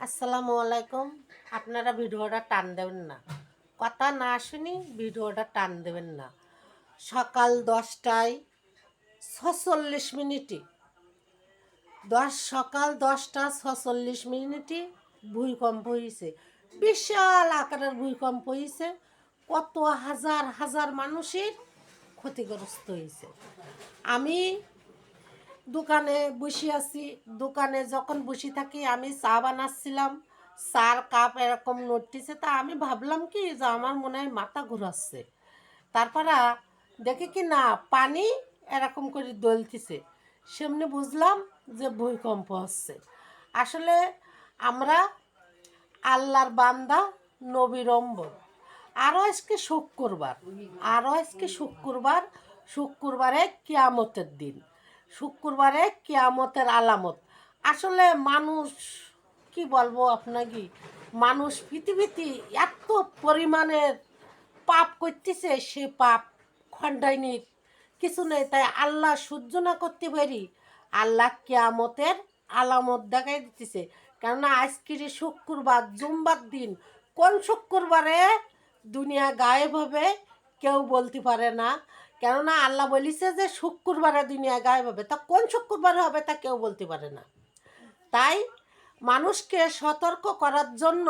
আসসালামু আলাইকুম। আপনারা ভিডিওটা টান দেবেন না, কথা না শুনি ভিডিওটা টান দেবেন না। সকাল 10টায় 46 মিনিটে সকাল 10টা 46 মিনিটে ভূমিকম্প হয়েছে। বিশাল আকারের ভূমিকম্প হয়েছে। কত হাজার হাজার মানুষের ক্ষতিগ্রস্ত হয়েছে। আমি দোকানে বসে আছি। দোকানে যখন বসে থাকি আমি চা বানাচ্ছিলাম। চার কাপ এরকম নড়তেছে, তা আমি ভাবলাম কি যে আমার মনে হয় মাথা ঘুরাচ্ছে। তারপরে দেখি কি না, পানি এরকম করে দলতেছে। সেমনি বুঝলাম যে ভূমিকম্প হচ্ছে। আসলে আমরা আল্লাহর বান্দা, নবীর অম্বর। আরও আজকে শুক্রবার। শুক্রবারে কিয়ামতের দিন, শুক্রবারে কিয়ামতের আলামত। আসলে মানুষ, কি বলবো আপনাকে, মানুষ পৃথিবীতে এত পরিমাণের পাপ করতেছে, সে পাপ খণ্ডায়নির কিছু নেই। তাই আল্লাহ সহ্য না করতে পারি, আল্লাহ কিয়ামতের আলামত দেখাই দিতেছে। কেননা আজকের শুক্রবার, জুম্বার দিন। কোন শুক্রবারে দুনিয়া গায়েব হবে কেউ বলতে পারে না। কেননা আল্লাহ বলিছে যে শুক্রবারে দুনিয়া গায়েব হবে, তা কোন শুক্রবারে হবে তা কেউ বলতে পারে না। তাই মানুষকে সতর্ক করার জন্য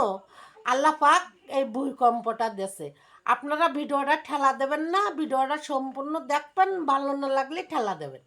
আল্লাহ পাক এই ভূমিকম্পটা দেশে। আপনারা ভিডিওটা ঠেলা দেবেন না, ভিডিওটা সম্পূর্ণ দেখবেন, ভালো না লাগলে ঠেলা দেবেন।